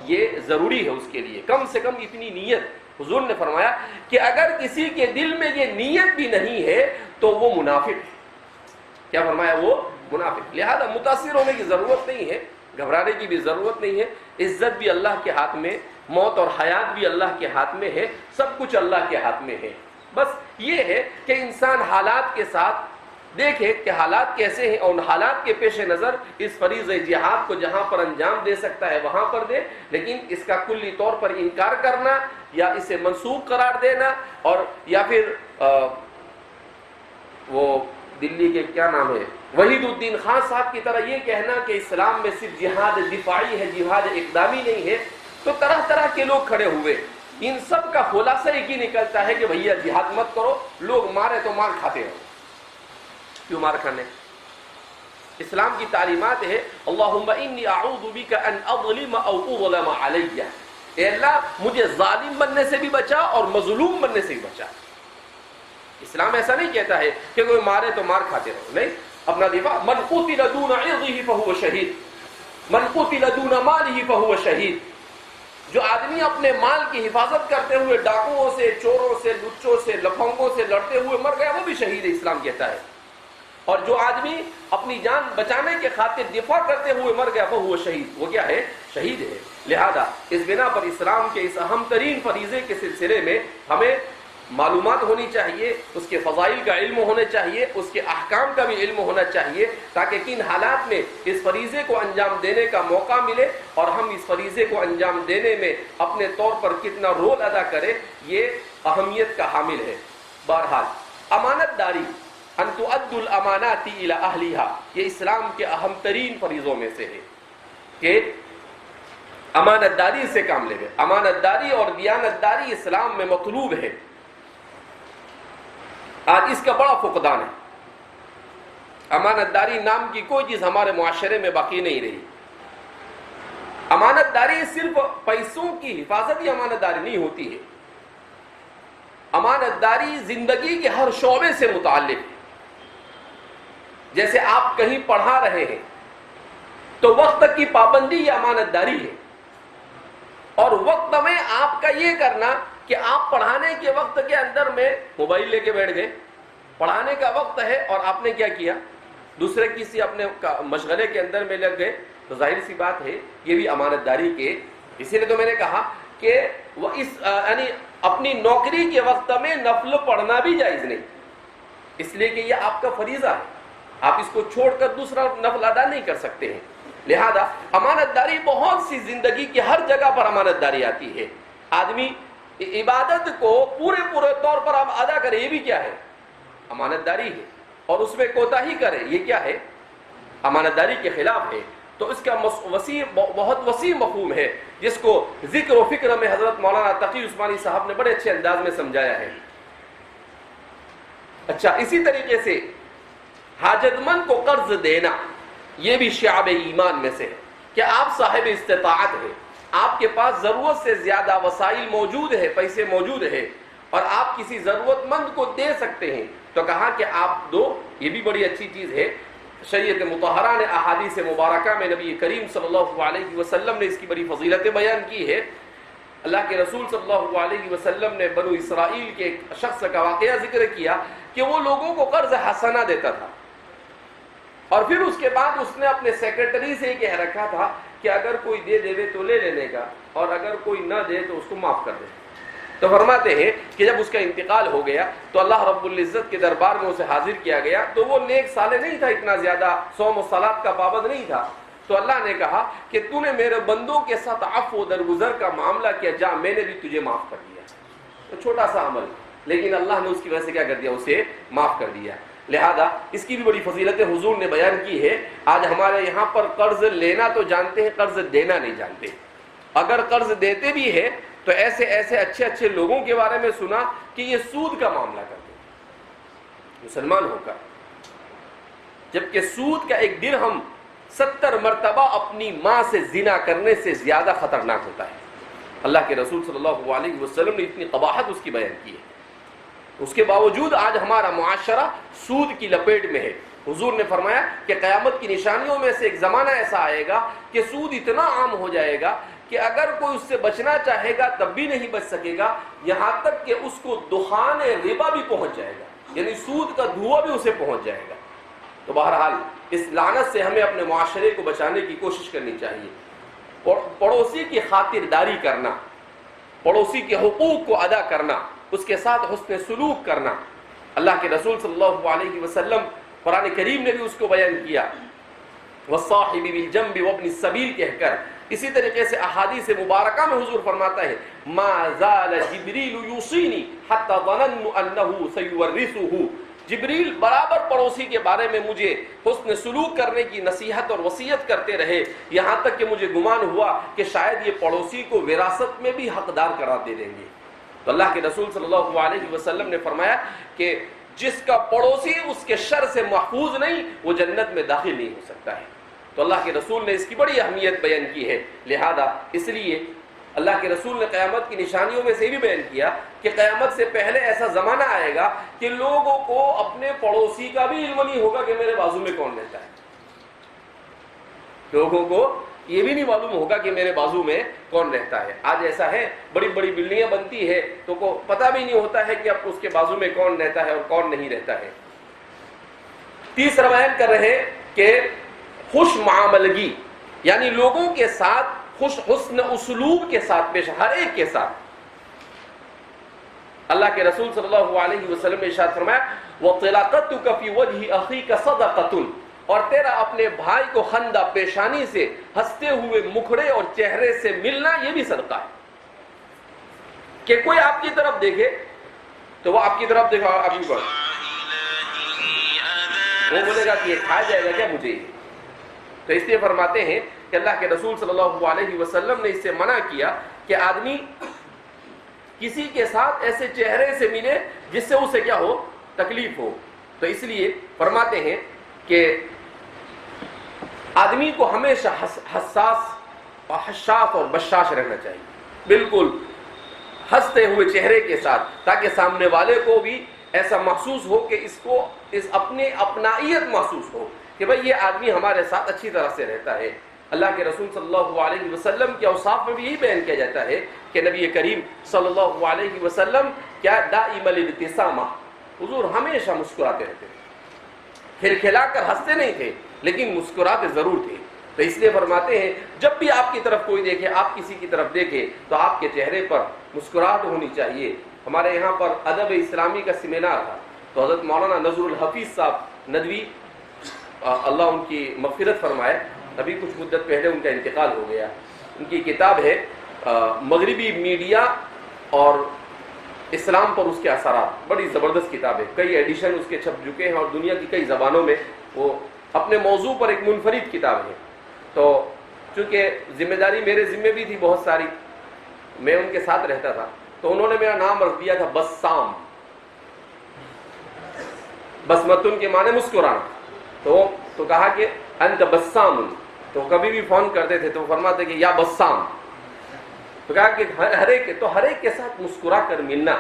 یہ ضروری ہے اس کے لیے، کم سے کم اتنی نیت۔ حضور نے فرمایا کہ اگر کسی کے دل میں یہ نیت بھی نہیں ہے تو وہ منافق ہے۔ کیا فرمایا؟ وہ منافق۔ لہذا متاثر ہونے کی ضرورت نہیں ہے، گھبرانے کی بھی ضرورت نہیں ہے۔ عزت بھی اللہ کے ہاتھ میں، موت اور حیات بھی اللہ کے ہاتھ میں ہے، سب کچھ اللہ کے ہاتھ میں ہے۔ بس یہ ہے کہ انسان حالات کے ساتھ دیکھے کہ حالات کیسے ہیں، اور ان حالات کے پیش نظر اس فریضہ جہاد کو جہاں پر انجام دے سکتا ہے وہاں پر دے، لیکن اس کا کلی طور پر انکار کرنا یا اسے منسوخ قرار دینا، اور یا پھر وہ دلی کے کیا نام ہے وحید الدین خان صاحب کی طرح یہ کہنا کہ اسلام میں صرف جہاد دفاعی ہے، جہاد اقدامی نہیں ہے، تو طرح طرح کے لوگ کھڑے ہوئے۔ ان سب کا خلاصہ ایک ہی نکلتا ہے کہ بھیا جہاد مت کرو، لوگ مارے تو مار کھاتے رہو۔ کیوں مار کھانے؟ اسلام کی تعلیمات ہے اللہم انی اعوذ بک ان اظلم او اظلم علی، اے اللہ مجھے ظالم بننے سے بھی بچا اور مظلوم بننے سے بھی بچا۔ اسلام ایسا نہیں کہتا ہے کہ کوئی مارے تو مار کھاتے رہو، نہیں، اپنا دفاع۔ من قتل دون عرضه فهو شہید، من قتل دون ماله فهو شہید۔ جو آدمی اپنے مال کی حفاظت کرتے ہوئے ڈاکوؤں سے، چوروں سے، لچوں سے، لفنگوں سے لڑتے ہوئے مر گیا وہ بھی شہید ہے، اسلام کہتا ہے۔ اور جو آدمی اپنی جان بچانے کے خاطر دفاع کرتے ہوئے مر گیا وہ شہید، وہ کیا ہے؟ شہید ہے۔ لہذا اس بنا پر اسلام کے اس اہم ترین فریضے کے سلسلے میں ہمیں معلومات ہونی چاہیے، اس کے فضائل کا علم ہونا چاہیے، اس کے احکام کا بھی علم ہونا چاہیے، تاکہ کن حالات میں اس فریضے کو انجام دینے کا موقع ملے اور ہم اس فریضے کو انجام دینے میں اپنے طور پر کتنا رول ادا کریں، یہ اہمیت کا حامل ہے۔ بہرحال امانت داری، ان تؤدوا الامانات الى اہلها، یہ اسلام کے اہم ترین فریضوں میں سے ہے کہ امانت داری سے کام لے گئے۔ امانت داری اور دیانت داری اسلام میں مطلوب ہے۔ آج اس کا بڑا فقدان ہے۔ امانت داری نام کی کوئی چیز ہمارے معاشرے میں باقی نہیں رہی۔ امانت داری صرف پیسوں کی حفاظت ہی امانت داری نہیں ہوتی ہے، امانت داری زندگی کے ہر شعبے سے متعلق ہے۔ جیسے آپ کہیں پڑھا رہے ہیں تو وقت کی پابندی یہ امانت داری ہے، اور وقت میں آپ کا یہ کرنا کہ آپ پڑھانے کے وقت کے اندر میں موبائل لے کے بیٹھ گئے، پڑھانے کا وقت ہے اور آپ نے کیا کیا، دوسرے کسی اپنے مشغلے کے اندر میں لگ گئے، تو ظاہر سی بات ہے یہ بھی امانت داری کے. اسی لیے تو میں نے کہا کہ وہ یعنی اپنی نوکری کے وقت میں نفل پڑھنا بھی جائز نہیں، اس لیے کہ یہ آپ کا فریضہ ہے، آپ اس کو چھوڑ کر دوسرا نفل ادا نہیں کر سکتے ہیں. لہذا امانت داری بہت سی زندگی کی ہر جگہ پر امانت داری آتی ہے. آدمی عبادت کو پورے طور پر اب ادا کرے، یہ بھی کیا ہے، امانت داری ہے، اور اس میں کوتاہی کرے، یہ کیا ہے، امانت داری کے خلاف ہے. تو اس کا بہت وسیع مفہوم ہے، جس کو ذکر و فکر میں حضرت مولانا تقی عثمانی صاحب نے بڑے اچھے انداز میں سمجھایا ہے. اچھا، اسی طریقے سے حاجت مند کو قرض دینا یہ بھی شعب ایمان میں سے ہے کہ آپ صاحب استطاعت ہیں، آپ کے پاس ضرورت سے زیادہ وسائل موجود ہے، پیسے موجود ہے، اور آپ کسی ضرورت مند کو دے سکتے ہیں، تو کہا کہ آپ دو. یہ بھی بڑی اچھی چیز ہے. شریعت مطہرہ نے احادیث مبارکہ میں نبی کریم صلی اللہ علیہ وسلم نے اس کی بڑی فضیلتیں بیان کی ہے. اللہ کے رسول صلی اللہ علیہ وسلم نے بنو اسرائیل کے ایک شخص کا واقعہ ذکر کیا کہ وہ لوگوں کو قرض حسنہ دیتا تھا، اور پھر اس کے بعد اس نے اپنے سیکرٹری سے کہہ رکھا تھا کہ اگر کوئی دے دے تو لے لینے کا، اور اگر کوئی نہ دے تو اس کو معاف کر دے. تو فرماتے ہیں کہ جب اس کا انتقال ہو گیا تو اللہ رب العزت کے دربار میں اسے حاضر کیا گیا، تو وہ نیک صالح نہیں تھا، اتنا زیادہ صوم و صلات کا پابند نہیں تھا. تو اللہ نے کہا کہ تو نے میرے بندوں کے ساتھ عفو و درگزر کا معاملہ کیا، جا میں نے بھی تجھے معاف کر دیا. تو چھوٹا سا عمل، لیکن اللہ نے اس کی وجہ سے کیا کر دیا، اسے معاف کر دیا. لہذا اس کی بھی بڑی فضیلت حضور نے بیان کی ہے. آج ہمارے یہاں پر قرض لینا تو جانتے ہیں، قرض دینا نہیں جانتے. اگر قرض دیتے بھی ہیں تو ایسے اچھے لوگوں کے بارے میں سنا کہ یہ سود کا معاملہ کرتے ہیں مسلمان ہو کر، جبکہ سود کا ایک درہم 70 مرتبہ اپنی ماں سے زنا کرنے سے زیادہ خطرناک ہوتا ہے. اللہ کے رسول صلی اللہ علیہ وسلم نے اتنی قباحت اس کی بیان کی ہے. اس کے باوجود آج ہمارا معاشرہ سود کی لپیٹ میں ہے. حضور نے فرمایا کہ قیامت کی نشانیوں میں سے ایک زمانہ ایسا آئے گا کہ سود اتنا عام ہو جائے گا کہ اگر کوئی اس سے بچنا چاہے گا تب بھی نہیں بچ سکے گا، یہاں تک کہ اس کو دخان ربا بھی پہنچ جائے گا، یعنی سود کا دھواں بھی اسے پہنچ جائے گا. تو بہرحال اس لعنت سے ہمیں اپنے معاشرے کو بچانے کی کوشش کرنی چاہیے. پڑوسی کی خاطرداری کرنا، پڑوسی کے حقوق کو ادا کرنا، اس کے ساتھ حسن سلوک کرنا. اللہ کے رسول صلی اللہ علیہ وسلم قرآن کریم نے بھی اس کو بیان کیا، وَالصَّاحِبِ بِالْجَنْبِ وَابْنِ السَّبِيلِ کہہ کر. اسی طریقے سے احادیث مبارکہ میں حضور فرماتا ہے مَا زَالَ جِبْرِيلُ يُوصِينِي حَتَّى ظَنَنُّ أَنَّهُ سَيُوَرِّثُهُ. جبریل برابر پڑوسی کے بارے میں مجھے حسن سلوک کرنے کی نصیحت اور وصیت کرتے رہے، یہاں تک کہ مجھے گمان ہوا کہ شاید یہ پڑوسی کو وراثت میں بھی حقدار قرار دے دیں گے. تو اللہ کے رسول صلی اللہ علیہ وسلم نے فرمایا کہ جس کا پڑوسی اس کے شر سے محفوظ نہیں وہ جنت میں داخل نہیں ہو سکتا ہے. تو اللہ کے رسول نے اس کی بڑی اہمیت بیان کی ہے. لہذا اس لیے اللہ کے رسول نے قیامت کی نشانیوں میں سے بھی بیان کیا کہ قیامت سے پہلے ایسا زمانہ آئے گا کہ لوگوں کو اپنے پڑوسی کا بھی علم نہیں ہوگا کہ میرے بازو میں کون رہتا ہے. لوگوں کو یہ بھی نہیں معلوم ہوگا کہ میرے بازو میں کون رہتا ہے. آج ایسا ہے بڑی بڑی بلڈنگیں بنتی ہے تو کو پتہ بھی نہیں ہوتا ہے کہ اب اس کے بازو میں کون رہتا ہے اور کون نہیں رہتا ہے. تیسرا بیان کر رہے کہ خوش معاملگی، یعنی لوگوں کے ساتھ حسن اسلوب کے ساتھ پیش، ہر ایک کے ساتھ. اللہ کے رسول صلی اللہ علیہ وسلم نے ارشاد فرمایا وَطِلَاقَتُكَ فِي وَجْهِ أَخِيكَ صَدَقَةٌ، اور تیرا اپنے بھائی کو خندہ پیشانی سے ہنستے ہوئے مکھڑے اور چہرے سے ملنا یہ بھی صدقہ ہے. کہ کوئی آپ کی طرف دیکھے تو وہ آپ کی طرف دیکھا ابھی بڑھ وہ بولے گا کہ یہ کھایا جائے گا کیا مجھے. تو اس لیے فرماتے ہیں کہ اللہ کے رسول صلی اللہ علیہ وسلم نے اس سے منع کیا کہ آدمی کسی کے ساتھ ایسے چہرے سے ملے جس سے اسے کیا ہو، تکلیف ہو. تو اس لیے فرماتے ہیں کہ آدمی کو ہمیشہ حساس اور حشاش اور بشاش رہنا چاہیے، بالکل ہنستے ہوئے چہرے کے ساتھ، تاکہ سامنے والے کو بھی ایسا محسوس ہو کہ اس کو اپنے اپنائیت محسوس ہو کہ بھئی یہ آدمی ہمارے ساتھ اچھی طرح سے رہتا ہے. اللہ کے رسول صلی اللہ علیہ وسلم کے اوصاف میں بھی یہی بیان کیا جاتا ہے کہ نبی کریم صلی اللہ علیہ وسلم کیا دائم الابتسامہ، حضور ہمیشہ مسکراتے رہتے تھے، کھلکھلا کر ہنستے نہیں تھے لیکن مسکراتے ضرور تھے. تو اس لیے فرماتے ہیں جب بھی آپ کی طرف کوئی دیکھے، آپ کسی کی طرف دیکھے تو آپ کے چہرے پر مسکراہٹ ہونی چاہیے. ہمارے یہاں پر ادب اسلامی کا سیمینار تھا تو حضرت مولانا نذر الحفیظ صاحب ندوی، اللہ ان کی مغفرت فرمائے، ابھی کچھ مدت پہلے ان کا انتقال ہو گیا. ان کی کتاب ہے مغربی میڈیا اور اسلام پر اس کے اثرات، بڑی زبردست کتاب ہے، کئی ایڈیشن اس کے چھپ چکے ہیں اور دنیا کی کئی زبانوں میں وہ اپنے موضوع پر ایک منفرد کتاب ہے. تو چونکہ ذمہ داری میرے ذمہ بھی تھی بہت ساری، میں ان کے ساتھ رہتا تھا، تو انہوں نے میرا نام رکھ دیا تھا بسام. بسمتن کے معنی مسکرانا، تو کہا کہ انت بسام. تو کبھی بھی فون کرتے تھے تو وہ فرماتے کہ یا بسام. تو کہا کہ ہر ایک کے ساتھ مسکرا کر ملنا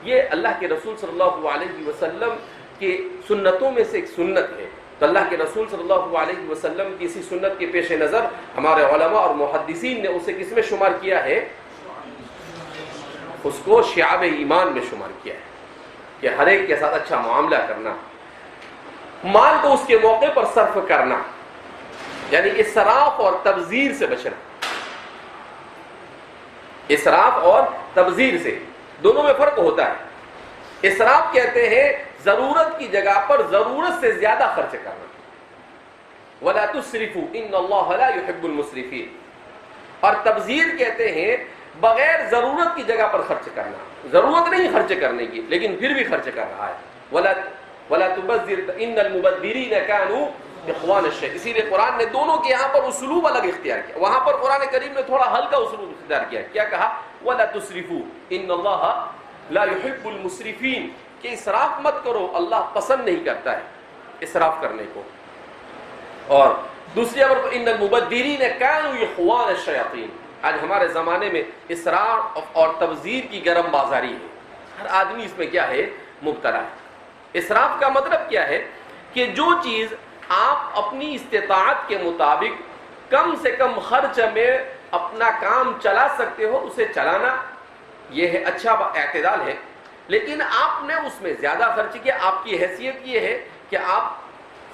یہ اللہ کے رسول صلی اللہ علیہ وسلم کی سنتوں میں سے ایک سنت ہے. تو اللہ کے رسول صلی اللہ علیہ وسلم کی اسی سنت کے پیش نظر ہمارے علماء اور محدثین نے اسے کس میں شمار کیا ہے؟ اس کو شعب ایمان میں شمار کیا ہے کہ ہر ایک کے ساتھ اچھا معاملہ کرنا، مال کو اس کے موقع پر صرف کرنا، یعنی اسراف اور تبذیر سے بچنا. اسراف اور تبذیر سے دونوں میں فرق ہوتا ہے. اسراف کہتے ہیں ضرورت کی جگہ پر ضرورت سے زیادہ خرچ کرنا، وَلَا تُسْرِفُوا إِنَّ اللَّهَ لَا يُحِبُّ الْمُسْرِفِينَ. اور تبذیر کہتے ہیں بغیر ضرورت کی جگہ پر خرچ کرنا، ضرورت نہیں خرچ کرنے کی لیکن پھر بھی خرچ کر رہا ہے. وَلَا تُبَذِّرْ إِنَّ الْمُبَذِّرِينَ كَانُوا إِخْوَانَ الشَّيْطَانِ. اسی لیے قرآن نے دونوں کے یہاں پر اسلوب الگ اختیار کیا. وہاں پر قرآن کریم نے تھوڑا ہلکا اسلوب اختیار کیا. کیا کہا؟ وَلَا تُسْرِفُوا إِنَّ اللَّهَ لَا يُحِبُّ الْمُسْرِفِينَ، کہ اسراف مت کرو، اللہ پسند نہیں کرتا ہے اسراف کرنے کو. اور دوسری امر ان المبذرین کانوا اخوان الشیاطین. آج ہمارے زمانے میں اسراف اور تبذیر کی گرم بازاری ہے، ہر آدمی اس میں کیا ہے؟ مبتلا ہے. اسراف کا مطلب کیا ہے؟ کہ جو چیز آپ اپنی استطاعت کے مطابق کم سے کم خرچ میں اپنا کام چلا سکتے ہو اسے چلانا، یہ ہے اچھا اعتدال ہے. لیکن آپ نے اس میں زیادہ خرچ کیا، آپ کی حیثیت یہ ہے کہ آپ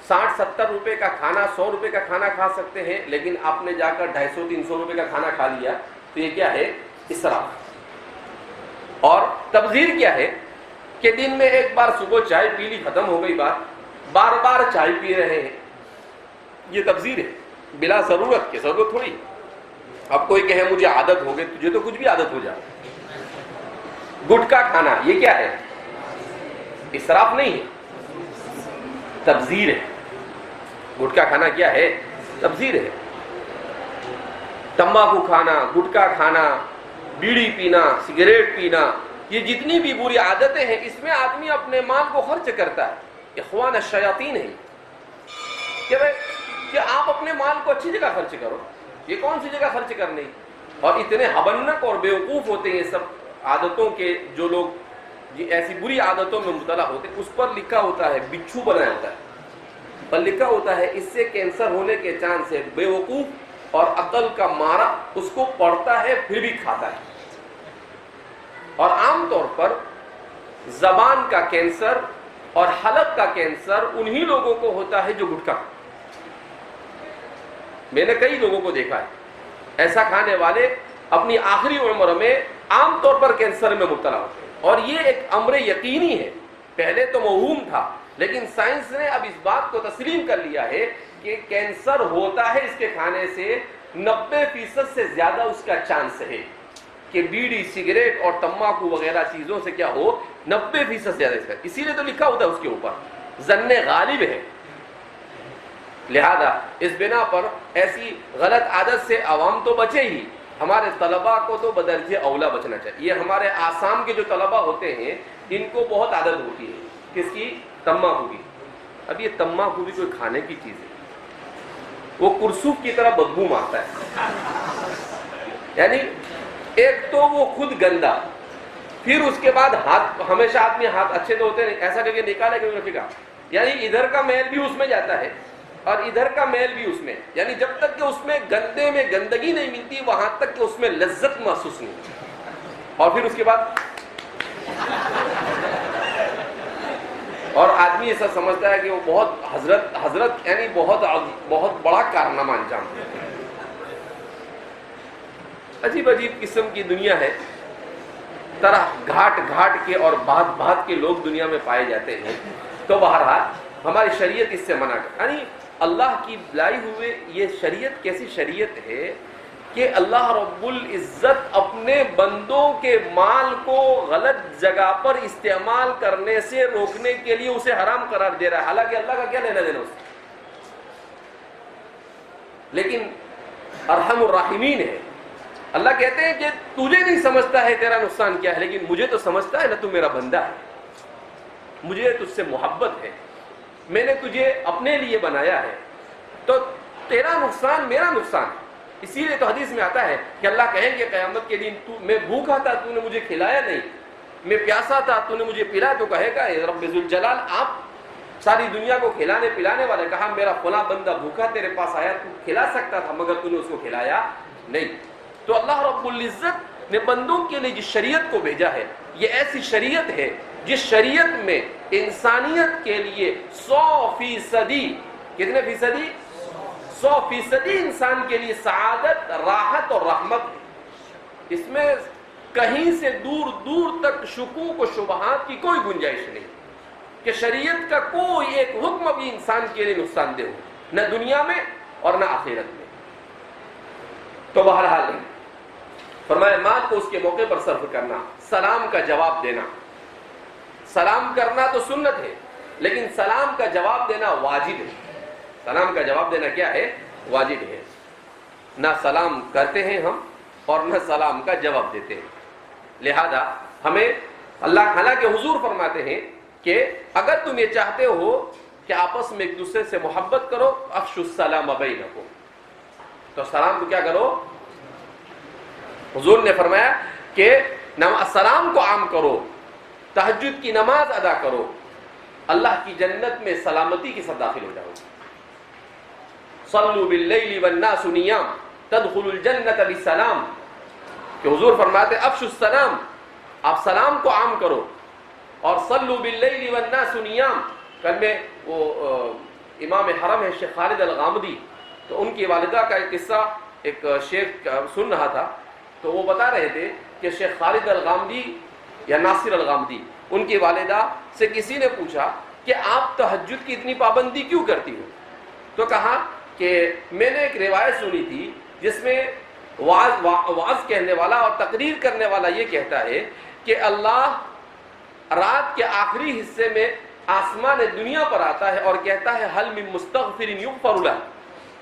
60-70 روپے کا کھانا 100 روپے کا کھانا کھا سکتے ہیں لیکن آپ نے جا کر 250-300 روپے کا کھانا کھا لیا، تو یہ کیا ہے؟ اسراف. اور تبذیر کیا ہے؟ کہ دن میں ایک بار صبح چائے پی لی، ختم ہو گئی بات، بار بار چائے پی رہے ہیں، یہ تبذیر ہے بلا ضرورت کے. ضرورت تھوڑی. اب کوئی کہے مجھے عادت ہو گئی، تجھے تو کچھ بھی عادت ہو جائے. گٹکا کھانا یہ کیا ہے؟ اسراف نہیں ہے، تبذیر ہے. گٹکا کھانا کیا ہے؟ تبذیر ہے. تمباکو کھانا، گٹکا کھانا، بیڑی پینا، سگریٹ پینا، یہ جتنی بھی بری عادتیں ہیں اس میں آدمی اپنے مال کو خرچ کرتا ہے. اخوان الشیاطین ہے کہ آپ اپنے مال کو اچھی جگہ خرچ کرو. یہ کون سی جگہ خرچ کرنی؟ اور اتنے ہبنک اور بیوقوف ہوتے ہیں یہ سب عادتوں کے جو لوگ ایسی بری عادتوں میں مبتلا ہوتے ہیں. اس پر لکھا ہوتا ہے، بچھو بنایا ہوتا ہے پر لکھا ہوتا ہے اس سے کینسر ہونے کے چانس ہے. بیوقوف اور عقل کا مارا اس کو پڑھتا ہے پھر بھی کھاتا ہے. اور عام طور پر زبان کا کینسر اور حلق کا کینسر انہی لوگوں کو ہوتا ہے جو گٹکا. میں نے کئی لوگوں کو دیکھا ہے ایسا کھانے والے اپنی آخری عمر میں عام طور پر کینسر میں مبتلا ہوتے ہیں. اور یہ ایک امر یقینی ہے. پہلے تو موہوم تھا لیکن سائنس نے اب اس بات کو تسلیم کر لیا ہے کہ کینسر ہوتا ہے اس کے کھانے سے. 90% سے زیادہ اس کا چانس ہے کہ بیڑی، سگریٹ اور تمباکو وغیرہ چیزوں سے کیا ہو، 90% زیادہ اس کا. اسی لیے تو لکھا ہوتا ہے اس کے اوپر ظن غالب ہے. لہذا اس بنا پر ایسی غلط عادت سے عوام تو بچے ہی، ہمارے طلباء کو تو بدرجہ اولا بچنا چاہیے. یہ ہمارے آسام کے جو طلباء ہوتے ہیں ان کو بہت عادت ہوتی ہے کس کی؟ تمباکو کی. اب یہ تمباکو بھی کوئی کھانے کی چیز ہے؟ وہ کرسوف کی طرح بدبو مارتا ہے. یعنی ایک تو وہ خود گندا پھر اس کے بعد ہاتھ، ہمیشہ آدمی ہاتھ اچھے تو ہوتے نہیں، ایسا کر کے نکالے کیوں رکھے گا، یعنی ادھر کا میل بھی اس میں جاتا ہے اور ادھر کا میل بھی اس میں، یعنی جب تک کہ اس میں گندے میں گندگی نہیں ملتی وہاں تک کہ اس میں لذت محسوس نہیں ہوتی۔ اور پھر اس کے بعد اور آدمی ایسا سمجھتا ہے کہ وہ بہت حضرت یعنی بہت بڑا کارنامہ انجام دیا۔ عجیب عجیب قسم کی دنیا ہے، طرح گھاٹ کے اور بات کے لوگ دنیا میں پائے جاتے ہیں۔ تو بہرحال ہماری شریعت اس سے منع کر، یعنی اللہ کی لائی ہوئے یہ شریعت کیسی شریعت ہے کہ اللہ رب العزت اپنے بندوں کے مال کو غلط جگہ پر استعمال کرنے سے روکنے کے لیے اسے حرام قرار دے رہا ہے، حالانکہ اللہ کا کیا لینا دینا اس سے، لیکن ارحم الراحمین ہے۔ اللہ کہتے ہیں کہ تجھے نہیں سمجھتا ہے تیرا نقصان کیا ہے، لیکن مجھے تو سمجھتا ہے نا، تو میرا بندہ ہے، مجھے تجھ سے محبت ہے، میں نے تجھے اپنے لیے بنایا ہے، تو تیرا نقصان میرا نقصان ہے۔ اسی لیے تو حدیث میں آتا ہے کہ اللہ کہیں گے قیامت کے دن میں بھوکا تھا تو نے مجھے کھلایا نہیں، میں پیاسا تھا تو نے مجھے پلایا، تو کہے گا رب ذوالجلال آپ ساری دنیا کو کھلانے پلانے والے، کہا میرا فلاں بندہ بھوکا تیرے پاس آیا، تو کھلا سکتا تھا مگر تو نے اس کو کھلایا نہیں۔ تو اللہ رب العزت نے بندوں کے لیے جس شریعت کو بھیجا ہے یہ ایسی شریعت ہے جس شریعت میں انسانیت کے لیے 100%، کتنے فیصدی؟ 100% انسان کے لیے سعادت، راحت اور رحمت ہے۔ اس میں کہیں سے دور دور تک شکوک و شبہات کی کوئی گنجائش نہیں کہ شریعت کا کوئی ایک حکم بھی انسان کے لیے نقصان دہ ہو، نہ دنیا میں اور نہ آخرت میں۔ تو بہرحال فرمایا مال کو اس کے موقع پر صرف کرنا، سلام کا جواب دینا، سلام کرنا تو سنت ہے لیکن سلام کا جواب دینا واجب ہے۔ سلام کا جواب دینا کیا ہے؟ واجب ہے۔ نہ سلام کرتے ہیں ہم اور نہ سلام کا جواب دیتے ہیں، لہذا ہمیں اللہ، حالانکہ حضور فرماتے ہیں کہ اگر تم یہ چاہتے ہو کہ آپس میں ایک دوسرے سے محبت کرو، افشوا السلام بینکم، تو سلام کو کیا کرو؟ حضور نے فرمایا کہ سلام کو عام کرو، تہجد کی نماز ادا کرو، اللہ کی جنت میں سلامتی کے ساتھ داخل ہو جاؤ۔ صلوا باللیل والناس نیام تدخلوا الجنت بسلام، کہ حضور فرماتے افشوا السلام، آپ سلام کو عام کرو، اور صلوا باللیل والناس نیام۔ کل میں وہ امام حرم ہے شیخ خالد الغامدی، تو ان کی والدہ کا ایک قصہ ایک شیخ سن رہا تھا، تو وہ بتا رہے تھے کہ شیخ خالد الغامدی یا ناصر الغامدی، ان کی والدہ سے کسی نے پوچھا کہ آپ تہجد کی اتنی پابندی کیوں کرتی ہو؟ تو کہا کہ میں نے ایک روایت سنی تھی جس میں واعظ کہنے والا اور تقریر کرنے والا یہ کہتا ہے کہ اللہ رات کے آخری حصے میں آسمان دنیا پر آتا ہے اور کہتا ہے حل من مستغفر یغفر له،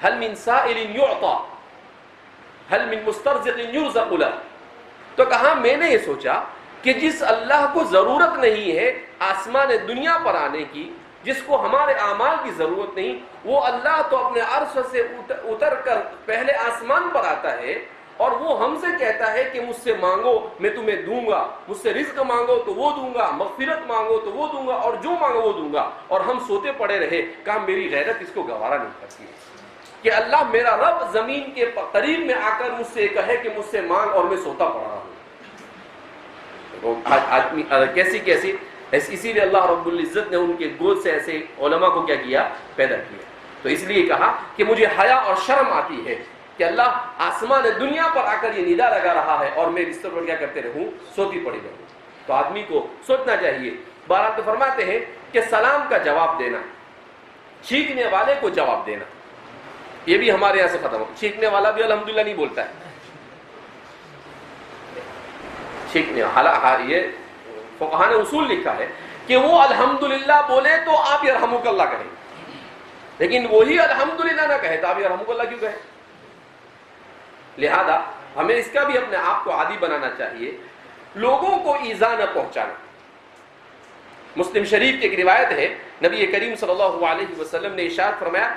حل من سائل یعطى، حل من مسترزق یرزق له۔ تو کہا میں نے یہ سوچا کہ جس اللہ کو ضرورت نہیں ہے آسمان دنیا پر آنے کی، جس کو ہمارے اعمال کی ضرورت نہیں، وہ اللہ تو اپنے عرش سے اتر کر پہلے آسمان پر آتا ہے اور وہ ہم سے کہتا ہے کہ مجھ سے مانگو میں تمہیں دوں گا، مجھ سے رزق مانگو تو وہ دوں گا، مغفرت مانگو تو وہ دوں گا، اور جو مانگو وہ دوں گا، اور ہم سوتے پڑے رہے۔ کہا میری غیرت اس کو گوارا نہیں کرتی کہ اللہ میرا رب زمین کے قریب میں آ کر مجھ سے کہے کہ مجھ سے مانگ اور میں سوتا پڑا رہا ہوں۔ آدمی کیسی اسی لیے اللہ رب العزت نے ان کے گود سے ایسے علماء کو کیا کیا؟ پیدا کیا۔ تو اس لیے کہا کہ مجھے حیا اور شرم آتی ہے کہ اللہ آسمان دنیا پر آ کر یہ ندا لگا رہا ہے اور میں بستر پر کیا کرتے رہوں؟ سوتی پڑی رہوں۔ تو آدمی کو سوچنا چاہیے۔ بہرحال تو فرماتے ہیں کہ سلام کا جواب دینا، چھینکنے والے کو جواب دینا، یہ بھی ہمارے یہاں سے ختم ہو۔ چھینکنے والا بھی الحمدللہ نہیں بولتا ہے، چھینکنے والا، یہ فقہاء نے اصول لکھا ہے کہ وہ الحمدللہ بولے تو آپ یرحمک اللہ کہیں، لیکن وہی الحمدللہ نہ کہے تو آپ یرحمک اللہ کیوں کہیں؟ لہذا ہمیں اس کا بھی اپنے آپ کو عادی بنانا چاہیے، لوگوں کو ایذا نہ پہنچانا۔ مسلم شریف کی ایک روایت ہے، نبی کریم صلی اللہ علیہ وسلم نے ارشاد فرمایا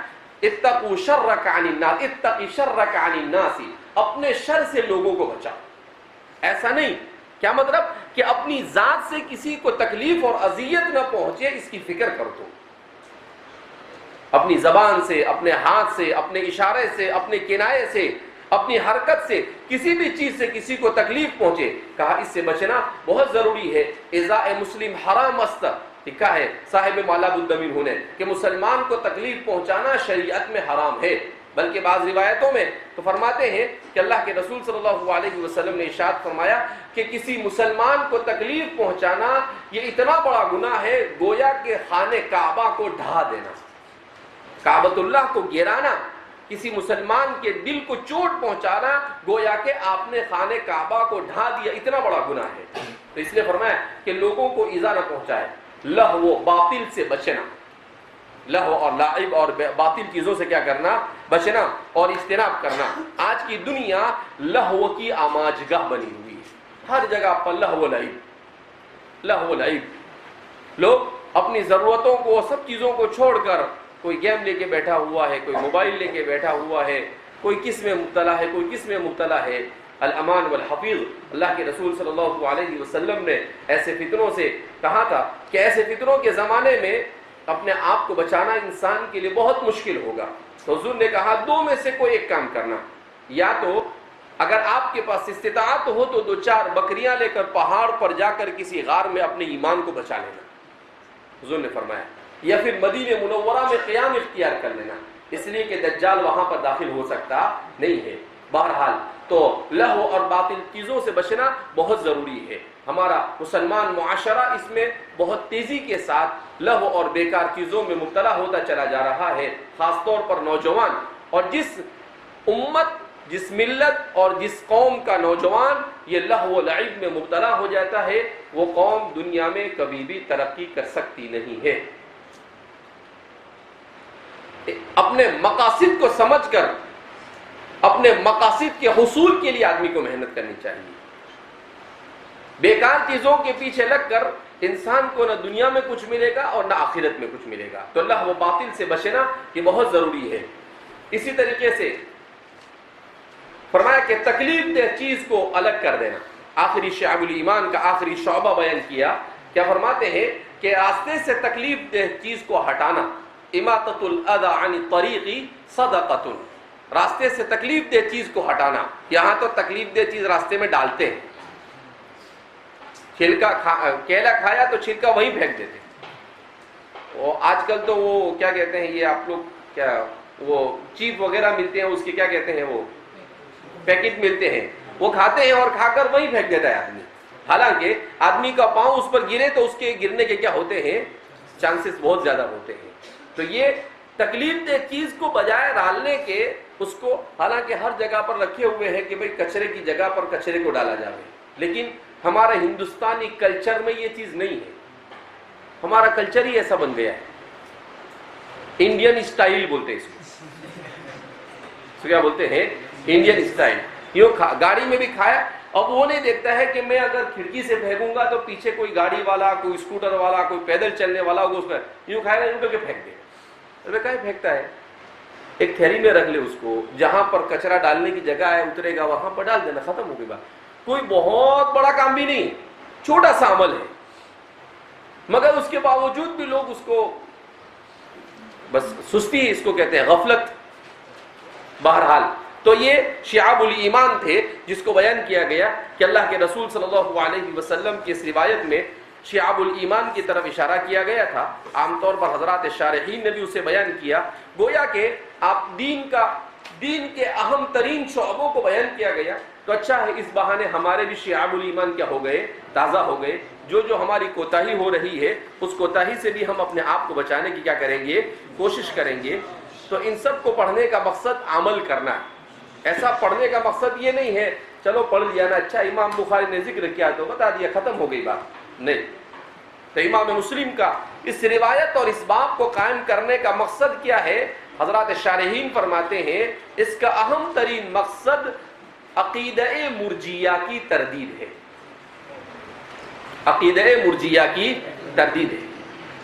اتقوا شرک عن الناس، اتقی شرک عن الناس، اپنے شر سے لوگوں کو بچا۔ ایسا نہیں کیا مطلب؟ کہ اپنی ذات سے کسی کو تکلیف اور اذیت نہ پہنچے اس کی فکر کر دو. اپنی زبان سے، اپنے ہاتھ سے، اپنے اشارے سے، اپنے کنایے سے، اپنی حرکت سے کسی بھی چیز سے کسی کو تکلیف پہنچے، کہا اس سے بچنا بہت ضروری ہے. ایذاء مسلم حرام است، لکھا ہے صاحب مالاب الدمین ہونے کہ مسلمان کو تکلیف پہنچانا شریعت میں حرام ہے. بلکہ بعض روایتوں میں تو فرماتے ہیں کہ اللہ کے رسول صلی اللہ علیہ وسلم نے ارشاد فرمایا کہ کسی مسلمان کو تکلیف پہنچانا یہ اتنا بڑا گناہ ہے گویا کہ خانہ کعبہ کو ڈھا دینا، کعبۃ اللہ کو گرانا، کسی مسلمان کے دل کو چوٹ پہنچانا گویا کہ آپ نے خانہ کعبہ کو ڈھا دیا، اتنا بڑا گناہ ہے. تو اس لیے فرمایا کہ لوگوں کو ایذا نہ پہنچائے. لہو باطل سے بچنا، لہو اور لعب اور باطل چیزوں سے کیا کرنا؟ بچنا اور اجتناب کرنا. آج کی دنیا لہو کی آماجگاہ بنی ہوئی ہے، ہر جگہ پر لہو لعب، لہو لعب. لوگ اپنی ضرورتوں کو، سب چیزوں کو چھوڑ کر کوئی گیم لے کے بیٹھا ہوا ہے، کوئی موبائل لے کے بیٹھا ہوا ہے، کوئی کس میں مبتلا ہے، کوئی کس میں مبتلا ہے. الامان والحفیظ، اللہ کے رسول صلی اللہ علیہ وسلم نے ایسے فتنوں سے کہا تھا کہ ایسے فتنوں کے زمانے میں اپنے آپ کو بچانا انسان کے لیے بہت مشکل ہوگا. تو حضور نے کہا دو میں سے کوئی ایک کام کرنا، یا تو اگر آپ کے پاس استطاعت ہو تو 2-4 بکریاں لے کر پہاڑ پر جا کر کسی غار میں اپنے ایمان کو بچا لینا، حضور نے فرمایا، یا پھر مدینہ منورہ میں قیام اختیار کر لینا، اس لیے کہ دجال وہاں پر داخل ہو سکتا نہیں ہے. بہرحال تو لہو اور باطل چیزوں سے بچنا بہت ضروری ہے. ہمارا مسلمان معاشرہ اس میں بہت تیزی کے ساتھ لہو اور بیکار چیزوں میں مبتلا ہوتا چلا جا رہا ہے، خاص طور پر نوجوان. اور جس امت، جس ملت اور جس قوم کا نوجوان یہ لہو و لعب میں مبتلا ہو جاتا ہے وہ قوم دنیا میں کبھی بھی ترقی کر سکتی نہیں ہے. اپنے مقاصد کو سمجھ کر اپنے مقاصد کے حصول کے لیے آدمی کو محنت کرنی چاہیے. بیکار چیزوں کے پیچھے لگ کر انسان کو نہ دنیا میں کچھ ملے گا اور نہ آخرت میں کچھ ملے گا. تو اللہ و باطل سے بچنا یہ بہت ضروری ہے. اسی طریقے سے فرمایا کہ تکلیف دہ چیز کو الگ کر دینا. آخری شعب الایمان کا آخری شعبہ بیان کیا. کیا فرماتے ہیں کہ راستے سے تکلیف دہ چیز کو ہٹانا، اماطۃ الاذی عن الطریق صدقۃ، راستے سے تکلیف دہ چیز کو ہٹانا. یہاں تو تکلیف دہ چیز راستے میں ڈالتے ہیں، کیلا کھایا تو چھلکا وہیں پھینک دیتے. وہ آج کل تو وہ کیا کہتے ہیں، یہ آپ لوگ کیا وہ چیپ وغیرہ ملتے ہیں، اس کے کیا کہتے ہیں، وہ پیکٹ ملتے ہیں، وہ کھاتے ہیں اور کھا کر وہیں پھینک دیتا ہے آدمی. حالانکہ آدمی کا پاؤں اس پر گرے تو اس کے گرنے کے کیا ہوتے ہیں، چانسز بہت زیادہ ہوتے ہیں. تو یہ تکلیف دہ چیز کو بجائے ڈالنے کے اس کو حالانکہ ہر جگہ پر رکھے ہوئے ہیں کہ بھئی کچرے کی جگہ پر کچرے کو ڈالا جائے، لیکن ہمارا ہندوستانی کلچر میں یہ چیز نہیں ہے. ہمارا کلچر ہی ایسا بن گیا ہے، انڈین اسٹائل بولتے ہیں اس کو کیا بولتے ہیں، انڈین اسٹائل. یوں گاڑی میں بھی کھایا، اب وہ نہیں دیکھتا ہے کہ میں اگر کھڑکی سے پھینکوں گا تو پیچھے کوئی گاڑی والا، کوئی اسکوٹر والا، کوئی پیدل چلنے والا ہوگا، اس پر یوں کھائے گا، یوں کر کے پھینک دے. کہیں پھینکتا ہے، ایک تھیلی میں رکھ لے اس کو، جہاں پر کچرا ڈالنے کی جگہ ہے اترے گا وہاں پر ڈال دینا، ختم ہو گئی بات. کوئی بہت بڑا کام بھی نہیں، چھوٹا سا عمل ہے، مگر اس کے باوجود بھی لوگ اس کو بس سستی، اس کو کہتے ہیں غفلت. بہرحال تو یہ شعاب الایمان تھے جس کو بیان کیا گیا کہ اللہ کے رسول صلی اللہ علیہ وسلم کی اس روایت میں شعاب الایمان کی طرف اشارہ کیا گیا تھا. عام طور پر حضرات شارحین نے بھی اسے بیان کیا، گویا کہ آپ دین کے اہم ترین شعبوں کو بیان کیا گیا. تو اچھا ہے اس بہانے ہمارے بھی شعاب الایمان کیا ہو گئے، تازہ ہو گئے. جو ہماری کوتاہی ہو رہی ہے اس کوتاہی سے بھی ہم اپنے آپ کو بچانے کی کیا کریں گے، کوشش کریں گے. تو ان سب کو پڑھنے کا مقصد عمل کرنا ہے. ایسا پڑھنے کا مقصد یہ نہیں ہے چلو پڑھ لیا نا، اچھا امام بخاری نے ذکر کیا تو بتا دیا، ختم ہو گئی بات، نہیں. تو امام مسلم کا اس روایت اور اس باب کو قائم کرنے کا مقصد کیا ہے؟ حضرات شارحین فرماتے ہیں اس کا اہم ترین مقصد عقیدہ مرجیہ کی تردید ہے. عقیدہ مرجیہ کی تردید ہے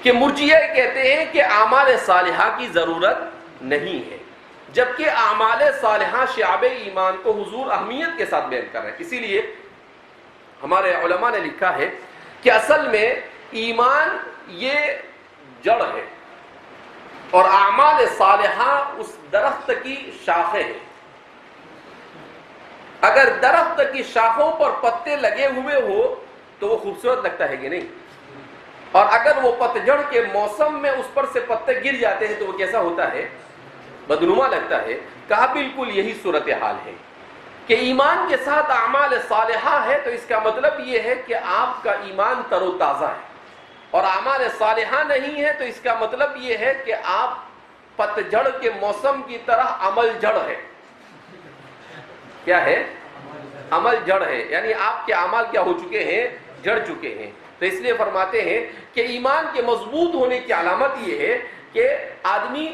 کہ مرجیہ کہتے ہیں کہ اعمال صالحہ کی ضرورت نہیں ہے، جبکہ اعمال صالحہ شعب ایمان کو حضور اہمیت کے ساتھ بیان کر رہے ہیں. اسی لیے ہمارے علماء نے لکھا ہے کہ اصل میں ایمان یہ جڑ ہے اور اعمال صالحہ اس درخت کی شاخیں ہیں. اگر درخت کی شاخوں پر پتے لگے ہوئے ہو تو وہ خوبصورت لگتا ہے کہ نہیں, اور اگر وہ پتجھڑ کے موسم میں اس پر سے پتے گر جاتے ہیں تو وہ کیسا ہوتا ہے؟ بدنما لگتا ہے. کہا بالکل یہی صورتحال ہے کہ ایمان کے ساتھ اعمال صالحہ ہے تو اس کا مطلب یہ ہے کہ آپ کا ایمان تر و تازہ ہے, اور اعمال صالحہ نہیں ہے تو اس کا مطلب یہ ہے کہ آپ پتجھڑ کے موسم کی طرح عمل جڑ ہے. کیا ہے؟ عمل جڑ ہے, یعنی آپ کے اعمال کیا ہو چکے ہیں؟ جڑ چکے ہیں. تو اس لیے فرماتے ہیں کہ ایمان کے مضبوط ہونے کی علامت یہ ہے کہ آدمی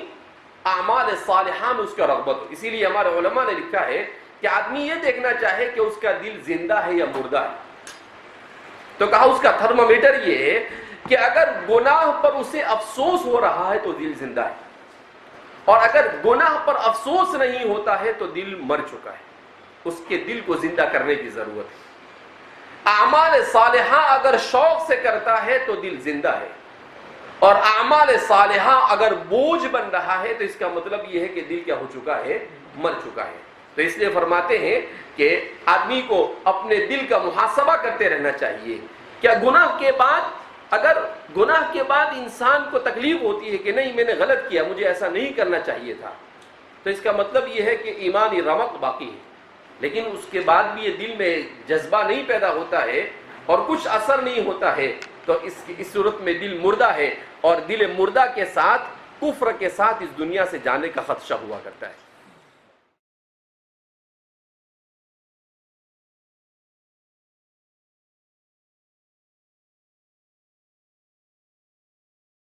اعمال صالحہ میں اس کا رغبت ہو. اسی لیے ہمارے علماء نے لکھا ہے کہ آدمی یہ دیکھنا چاہے کہ اس کا دل زندہ ہے یا مردہ ہے. تو کہا اس کا تھرمامیٹر یہ ہے کہ اگر گناہ پر اسے افسوس ہو رہا ہے تو دل زندہ ہے, اور اگر گناہ پر افسوس نہیں ہوتا ہے تو دل مر چکا ہے. اس کے دل کو زندہ کرنے کی ضرورت ہے. اعمال صالحہ اگر شوق سے کرتا ہے تو دل زندہ ہے, اور اعمال صالحہ اگر بوجھ بن رہا ہے تو اس کا مطلب یہ ہے کہ دل کیا ہو چکا ہے؟ مر چکا ہے. تو اس لیے فرماتے ہیں کہ آدمی کو اپنے دل کا محاسبہ کرتے رہنا چاہیے. کیا گناہ کے بعد, اگر گناہ کے بعد انسان کو تکلیف ہوتی ہے کہ نہیں میں نے غلط کیا, مجھے ایسا نہیں کرنا چاہیے تھا, تو اس کا مطلب یہ ہے کہ ایمانی رمق باقی ہے, لیکن اس کے بعد بھی یہ دل میں جذبہ نہیں پیدا ہوتا ہے اور کچھ اثر نہیں ہوتا ہے, تو اس صورت میں دل مردہ ہے, اور دل مردہ کے ساتھ کفر کے ساتھ اس دنیا سے جانے کا خدشہ ہوا کرتا ہے.